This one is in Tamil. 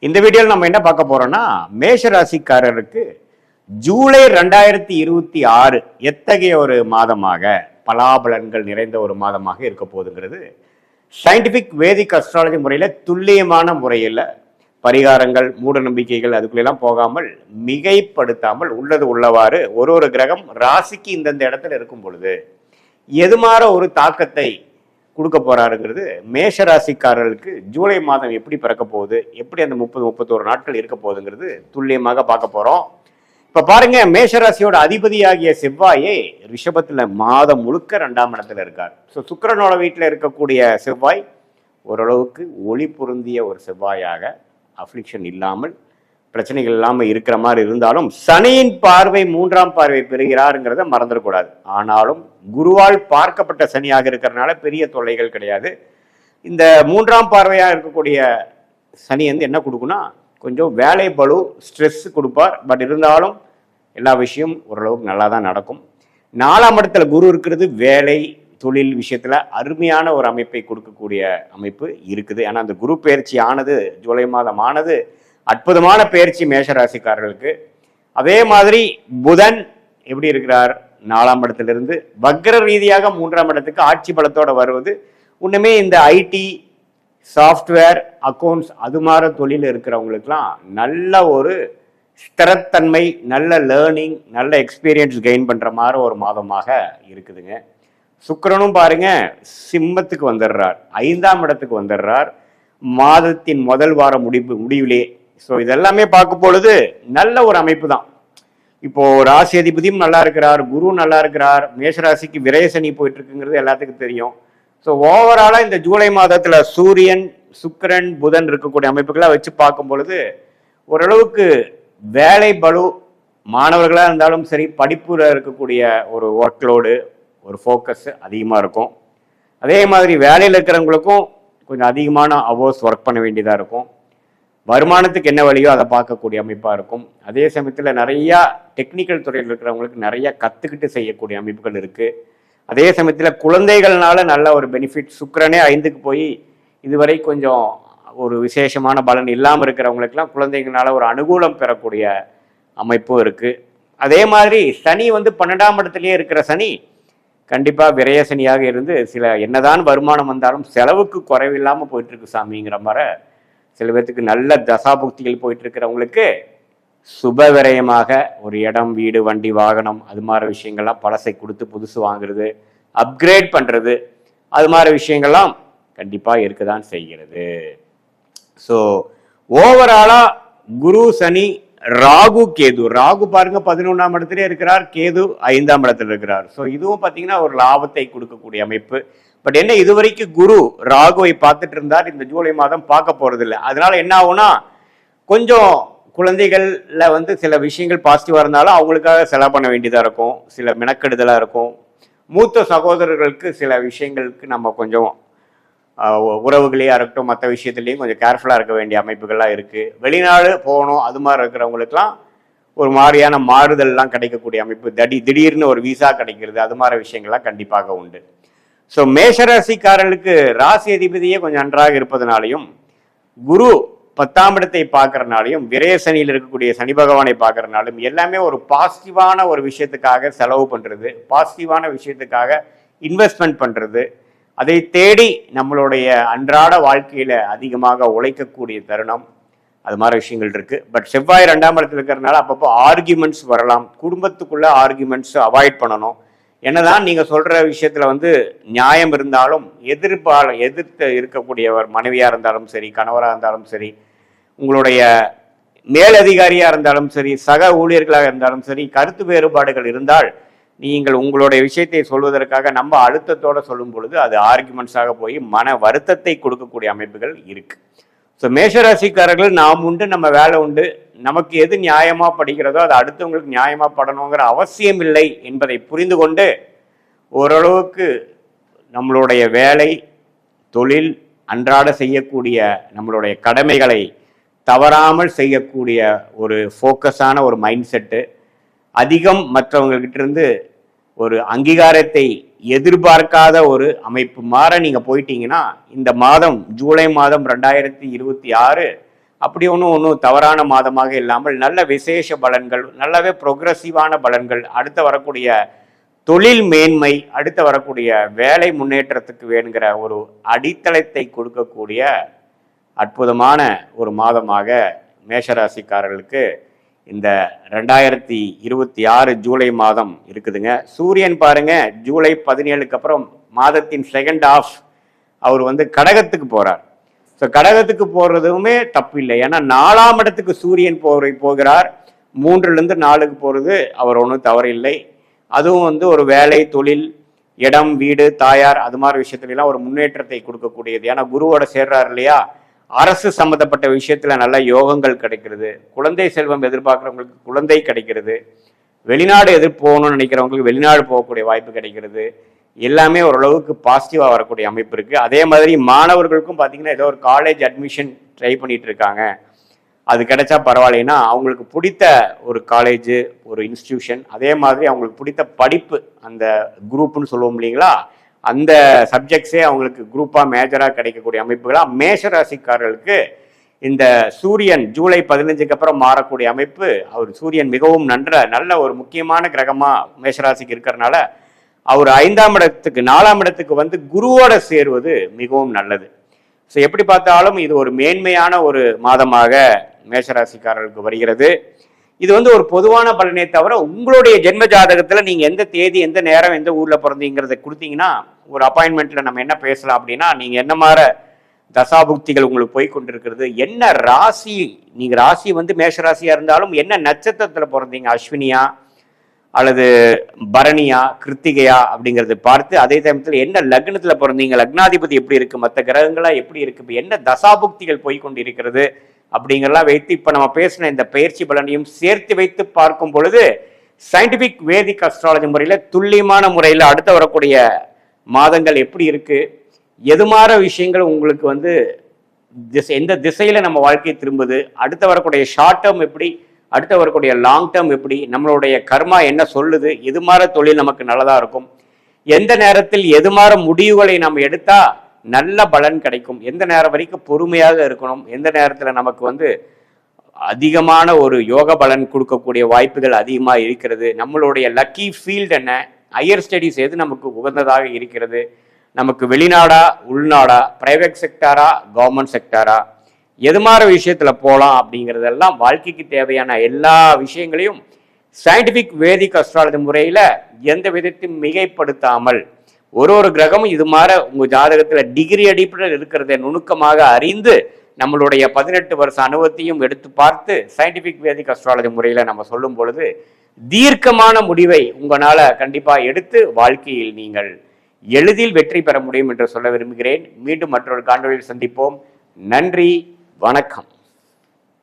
இந்த வீடியோவில் நம்ம என்ன பார்க்க போறோம்னா, மேஷ ராசிக்காரருக்கு ஜூலை 2026 எத்தகைய ஒரு மாதமாக, பலாபலன்கள் நிறைந்த ஒரு மாதமாக இருக்க போகுதுங்கிறது சயின்டிபிக் வேதிக் அஸ்ட்ராலஜி முறையில் துல்லியமான முறையில் பரிகாரங்கள், மூட நம்பிக்கைகள் அதுக்குள்ளெல்லாம் போகாமல், மிகைப்படுத்தாமல் உள்ளது உள்ளவாறு ஒரு கிரகம் ராசிக்கு இந்தந்த இடத்துல இருக்கும் பொழுது எது மாற ஒரு தாக்கத்தை கொடுக்க போறாருங்கிறது மேஷ ராசிக்காரர்களுக்கு ஜூலை மாதம் எப்படி பிறக்க போகுது, எப்படி அந்த 30-31 நாட்கள் இருக்க போகுதுங்கிறது துல்லியமாக பார்க்க போறோம். இப்ப பாருங்க, மேஷராசியோட அதிபதியாகிய செவ்வாயே ரிஷபத்துல மாதம் முழுக்க 2ஆம் இடத்துல இருக்கார். ஸோ சுக்கிரனோட வீட்டில் இருக்கக்கூடிய செவ்வாய் ஓரளவுக்கு ஒளி பொருந்திய ஒரு செவ்வாயாக, அஃப்ளிக்ஷன் இல்லாமல், பிரச்சனைகள் இல்லாமல் இருக்கிற மாதிரி இருந்தாலும் சனியின் பார்வை 3ஆம் பார்வை பெறுகிறாருங்கிறத மறந்துடக்கூடாது. ஆனாலும் குருவால் பார்க்கப்பட்ட சனியாக இருக்கிறதுனால பெரிய தொல்லைகள் கிடையாது. இந்த 3ஆம் பார்வையாக இருக்கக்கூடிய சனி என்ன கொடுக்குன்னா, கொஞ்சம் வேலை பளு, ஸ்ட்ரெஸ் கொடுப்பார். பட் இருந்தாலும் எல்லா விஷயம் ஓரளவுக்கு நல்லா தான் நடக்கும். 4ஆம் இடத்துல குரு இருக்கிறது வேலை தொழில் விஷயத்துல அருமையான ஒரு அமைப்பை கொடுக்கக்கூடிய அமைப்பு இருக்குது. ஏன்னா அந்த குரு பயிற்சி ஆனது, ஜூலை மாதம் ஆனது அற்புதமான பயிற்சி மேஷராசிக்காரர்களுக்கு. அதே மாதிரி புதன் எப்படி இருக்கிறார், 4ஆம் இடத்திலிருந்து வக்ர ரீதியாக 3ஆம் இடத்துக்கு ஆட்சி பலத்தோட வருவது இன்னுமே இந்த ஐடி, சாஃப்ட்வேர், அக்கௌண்ட்ஸ் அது மாதிரி தொழில் இருக்கிறவங்களுக்குலாம் நல்ல ஒரு ஸ்திரத்தன்மை, நல்ல லேர்னிங், நல்ல எக்ஸ்பீரியன்ஸ் கெயின் பண்ற மாதிரி ஒரு மாதமாக இருக்குதுங்க. சுக்கிரனும் பாருங்க சிம்மத்துக்கு வந்துடுறார், 5ஆம் இடத்துக்கு வந்துடுறார் மாதத்தின் முதல் வார முடிவிலே. ஸோ இதெல்லாமே பார்க்கும் பொழுது நல்ல ஒரு அமைப்பு தான். இப்போ ராசி அதிபதியும் நல்லா இருக்கிறார், குரு நல்லா இருக்கிறார், மேஷராசிக்கு விரயசனி போயிட்டு இருக்குங்கிறது எல்லாத்துக்கும் தெரியும். ஸோ ஓவராலாக இந்த ஜூலை மாதத்தில் சூரியன், சுக்கிரன், புதன் இருக்கக்கூடிய அமைப்புகளை வச்சு பார்க்கும் பொழுது ஓரளவுக்கு வேலை பளு, மாணவர்களாக இருந்தாலும் சரி, படிப்புல இருக்கக்கூடிய ஒரு ஒர்க்லோடு, ஒரு ஃபோக்கஸ் அதிகமாக இருக்கும். அதே மாதிரி வேலையில் இருக்கிறவங்களுக்கும் கொஞ்சம் அதிகமான அவர்ஸ் ஒர்க் பண்ண வேண்டியதாக இருக்கும். வருமானத்துக்கு என்ன வழியோ அதை பார்க்கக்கூடிய அமைப்பாக இருக்கும். அதே சமயத்தில் நிறையா டெக்னிக்கல் துறையில் இருக்கிறவங்களுக்கு நிறைய கற்றுக்கிட்டு செய்யக்கூடிய அமைப்புகள் இருக்குது. அதே சமயத்தில் குழந்தைகள்னால நல்ல ஒரு பெனிஃபிட். சுக்கிரனே 5க்கு போய் இதுவரை கொஞ்சம் ஒரு விசேஷமான பலன் இல்லாமல் இருக்கிறவங்களுக்கெல்லாம் குழந்தைகள்னால ஒரு அனுகூலம் பெறக்கூடிய அமைப்பும் இருக்குது. அதே மாதிரி சனி 12ஆம் இடத்துலேயே இருக்கிற சனி கண்டிப்பாக விரயசனியாக இருந்து சில என்னதான் வருமானம் வந்தாலும் செலவுக்கு குறைவில்லாமல் போயிட்டுருக்கு சாமிங்கிற மாதிரி சில பேர்த்துக்கு நல்ல தசாபுக்திகள் போயிட்டு இருக்கிறவங்களுக்கு சுப விரயமாக ஒரு இடம், வீடு, வண்டி, வாகனம் அது மாதிரி விஷயங்கள்லாம் பழசை கொடுத்து புதுசு வாங்குறது, அப்கிரேட் பண்ணுறது, அது மாதிரி விஷயங்கள்லாம் கண்டிப்பாக இருக்க தான் செய்கிறது. ஸோ ஓவராலாக குரு, சனி, ராகு, கேது. ராகு பாருங்க 11ஆம் இடத்துல இருக்கிறார், கேது 5ஆம் இடத்துல இருக்கிறார். ஸோ இதுவும் பார்த்தீங்கன்னா ஒரு லாபத்தை கொடுக்கக்கூடிய அமைப்பு. பட் என்ன, இதுவரைக்கும் குரு ராகுவை பார்த்துட்டு இருந்தார், இந்த ஜூலை மாதம் பார்க்க போறது இல்லை. அதனால என்ன ஆகும்னா, கொஞ்சம் குழந்தைகள்ல சில விஷயங்கள் பாசிட்டிவா இருந்தாலும் அவங்களுக்காக செலவு பண்ண வேண்டியதா இருக்கும், சில மெனக்கெடுதலா இருக்கும். மூத்த சகோதரர்களுக்கு சில விஷயங்களுக்கு நம்ம கொஞ்சம் உறவுகளையா இருக்கட்டும், மற்ற விஷயத்துலையும் கொஞ்சம் கேர்ஃபுல்லாக இருக்க வேண்டிய அமைப்புகள்லாம் இருக்குது. வெளிநாடு போகணும் அது மாதிரி இருக்கிறவங்களுக்குலாம் ஒரு மாதிரியான மாறுதல்லாம் கிடைக்கக்கூடிய அமைப்பு, திடீர்னு ஒரு விசா கிடைக்கிறது, அது மாதிரி விஷயங்கள்லாம் கண்டிப்பாக உண்டு. ஸோ மேஷராசிக்காரர்களுக்கு ராசி அதிபதியே கொஞ்சம் நன்றாக இருப்பதனாலையும், குரு 10ஆம் இடத்தை பார்க்கறனாலையும், விரயசனியில் இருக்கக்கூடிய சனி பகவானை பார்க்கறனாலும் எல்லாமே ஒரு பாசிட்டிவான ஒரு விஷயத்துக்காக செலவு பண்ணுறது, பாசிட்டிவான விஷயத்துக்காக இன்வெஸ்ட்மெண்ட் பண்ணுறது, அதை தேடி நம்மளுடைய அன்றாட வாழ்க்கையில் அதிகமாக உழைக்கக்கூடிய தருணம், அது மாதிரி விஷயங்கள் இருக்குது. பட் செவ்வாய் 2ஆம் இடத்துல இருக்கிறதுனால அப்பப்போ ஆர்கியூமெண்ட்ஸ் வரலாம். குடும்பத்துக்குள்ள ஆர்கியூமெண்ட்ஸ் அவாய்ட் பண்ணணும். என்னதான் நீங்கள் சொல்கிற விஷயத்தில் நியாயம் இருந்தாலும் எதிர்த்து இருக்கக்கூடியவர் மனைவியாக இருந்தாலும் சரி, கணவராக இருந்தாலும் சரி, உங்களுடைய மேலதிகாரியாக இருந்தாலும் சரி, சக ஊழியர்களாக இருந்தாலும் சரி, கருத்து வேறுபாடுகள் இருந்தால் நீங்கள் உங்களுடைய விஷயத்தை சொல்வதற்காக நம்ம அழுத்தத்தோடு சொல்லும் பொழுது அது ஆர்குமெண்ட்ஸாக போய் மன வருத்தத்தை கொடுக்கக்கூடிய அமைப்புகள் இருக்கு. ஸோ மேஷராசிக்காரர்கள் நாம் உண்டு, நம்ம வேலை உண்டு, நமக்கு எது நியாயமாக படுகிறதோ அது அடுத்தவங்களுக்கு நியாயமாக படணுங்கிற அவசியம் இல்லை என்பதை புரிந்து கொண்டு ஓரளவுக்கு நம்மளுடைய வேலை, தொழில், அன்றாட செய்யக்கூடிய நம்மளுடைய கடமைகளை தவறாமல் செய்யக்கூடிய ஒரு ஃபோக்கஸான ஒரு மைண்ட் செட்டு, அதிகம் மற்றவங்ககிட்ட இருந்து ஒரு அங்கீகாரத்தை எதிர்பார்க்காத ஒரு அமைப்பு மாற நீங்க போயிட்டீங்கன்னா, இந்த மாதம் ஜூலை மாதம் 2026 அப்படி ஒன்றும் தவறான மாதமாக இல்லாமல் நல்ல விசேஷ பலன்கள், நல்லாவே ப்ரொக்ரெசிவான பலன்கள், அடுத்து வரக்கூடிய தொழில் மேன்மை, அடுத்து வரக்கூடிய வேலை முன்னேற்றத்துக்கு வேணுங்கிற ஒரு அடித்தளத்தை கொடுக்கக்கூடிய அற்புதமான ஒரு மாதமாக மேஷராசிக்காரர்களுக்கு இந்த 2026 ஜூலை மாதம் இருக்குதுங்க. சூரியன் பாருங்க, ஜூலை 17க்கு அப்புறம் மாதத்தின் செகண்ட் ஆஃப் அவர் கடகத்துக்கு போறார். ஸோ கடகத்துக்கு போறதுமே தப்பு இல்லை, ஏன்னா 4ஆம் இடத்துக்கு சூரியன் போகிறார். 3லிருந்து 4க்கு போறது அவர் ஒன்றும் தவறு இல்லை. அதுவும் ஒரு வேலை, தொழில், இடம், வீடு, தாயார், அது மாதிரி விஷயத்துலாம் ஒரு முன்னேற்றத்தை கொடுக்கக்கூடியது. ஏன்னா குருவோட சேர்றாரு இல்லையா, அரசு சம்பந்தப்பட்ட விஷயத்துல நல்ல யோகங்கள் கிடைக்கிறது. குழந்தை செல்வம் எதிர்பார்க்குறவங்களுக்கு குழந்தை கிடைக்கிறது. வெளிநாடு போகணும்னு நினைக்கிறவங்களுக்கு வெளிநாடு போகக்கூடிய வாய்ப்பு கிடைக்கிறது. எல்லாமே ஓரளவுக்கு பாசிட்டிவாக வரக்கூடிய அமைப்பு இருக்குது. அதே மாதிரி மாணவர்களுக்கும் பார்த்தீங்கன்னா ஏதோ ஒரு காலேஜ் அட்மிஷன் ட்ரை பண்ணிட்டு இருக்காங்க, அது கிடைச்சா பரவாயில்லைன்னா அவங்களுக்கு பிடித்த ஒரு காலேஜு, ஒரு இன்ஸ்டிடியூஷன், அதே மாதிரி அவங்களுக்கு பிடித்த படிப்பு, அந்த குரூப்னு சொல்லுவோம் இல்லைங்களா, அந்த சப்ஜெக்ட்ஸே அவங்களுக்கு குரூப்பாக மேஜராக கிடைக்கக்கூடிய அமைப்புகளாக மேஷராசிக்காரர்களுக்கு இந்த சூரியன் ஜூலை 15க்கு அப்புறம் மாறக்கூடிய அமைப்பு. அவர் சூரியன் மிகவும் நல்ல ஒரு முக்கியமான கிரகமாக மேஷராசிக்கு இருக்கிறனால அவர் 5ஆம் இடத்துக்கு 4ஆம் இடத்துக்கு குருவோட சேருவது மிகவும் நல்லது. ஸோ எப்படி பார்த்தாலும் இது ஒரு மேன்மையான ஒரு மாதமாக மேஷராசிக்காரர்களுக்கு வருகிறது. இது ஒரு பொதுவான பலனே தவிர உங்களுடைய ஜென்ம ஜாதகத்தில் நீங்கள் எந்த தேதி, எந்த நேரம், எந்த ஊரில் பிறந்தீங்கிறத கொடுத்தீங்கன்னா ஒரு அப்பாயின்மெண்ட்டில் நம்ம என்ன பேசலாம் அப்படின்னா, நீங்கள் என்ன மாதிரி தசாபுக்திகள் உங்களுக்கு போய் கொண்டிருக்கிறது, என்ன ராசி, நீங்கள் ராசி மேஷராசியாக இருந்தாலும் என்ன நட்சத்திரத்தில் பிறந்தீங்க, அஸ்வினியா அல்லது பரணியா, கிருத்திகையா அப்படிங்கிறது பார்த்து, அதே சமயத்தில் என்ன லக்னத்தில் பிறந்தீங்க, லக்னாதிபதி எப்படி இருக்கு, மற்ற கிரகங்களா எப்படி இருக்கு, இப்போ என்ன தசாபுக்திகள் போய் கொண்டு இருக்கிறது அப்படிங்கிறலாம் வைத்து இப்போ நம்ம பேசின இந்த பயிற்சி பலனையும் சேர்த்து வைத்து பார்க்கும் பொழுது சயின்டிபிக் வேதிக் அஸ்ட்ராலஜி முறையில் துல்லியமான முறையில் அடுத்து வரக்கூடிய மாதங்கள் எப்படி இருக்கு, எது மாதிரி விஷயங்கள் உங்களுக்கு எந்த திசையில நம்ம வாழ்க்கை திரும்புது, அடுத்து வரக்கூடிய ஷார்ட் டேர்ம் எப்படி, அடுத்து வரக்கூடிய லாங் டேர்ம் எப்படி, நம்மளுடைய கர்மா என்ன சொல்லுது, எது மாதிரி தொழில் நமக்கு நல்லதா இருக்கும், எந்த நேரத்தில் எது மாதிரி முடிவுகளை நம்ம எடுத்தா நல்ல பலன் கிடைக்கும், எந்த நேரம் வரைக்கும் பொறுமையாக இருக்கணும், எந்த நேரத்தில் நமக்கு அதிகமான ஒரு யோக பலன் கொடுக்கக்கூடிய வாய்ப்புகள் அதிகமாக இருக்கிறது, நம்மளுடைய லக்கி ஃபீல்டு என்ன, ஹையர் ஸ்டடீஸ் எது நமக்கு உகந்ததாக இருக்கிறது, நமக்கு வெளிநாடா உள்நாடா, பிரைவேட் செக்டாரா கவர்மெண்ட் செக்டாரா, எது மாதிரி விஷயத்தில் போகலாம் அப்படிங்கிறதெல்லாம் வாழ்க்கைக்கு தேவையான எல்லா விஷயங்களையும் சயின்டிஃபிக் வேதிக் அஸ்ட்ராலஜி முறையில் எந்த விதத்தையும் மிகைப்படுத்தாமல் ஒரு கிரகமும் இது மாதிரி உங்கள் ஜாதகத்தில் டிகிரி அடிப்படையில் இருக்கிறத நுணுக்கமாக அறிந்து நம்மளுடைய 18 வருஷ அனுபவத்தையும் எடுத்து பார்த்து சயின்டிஃபிக் வேதிக் அஸ்ட்ராலஜி முறையில் நம்ம சொல்லும் பொழுது தீர்க்கமான முடிவை உங்களால் கண்டிப்பாக எடுத்து வாழ்க்கையில் நீங்கள் எளிதில் வெற்றி பெற முடியும் என்று சொல்ல விரும்புகிறேன். மீண்டும் மற்றொரு காணொளியில் சந்திப்போம். நன்றி, வணக்கம்.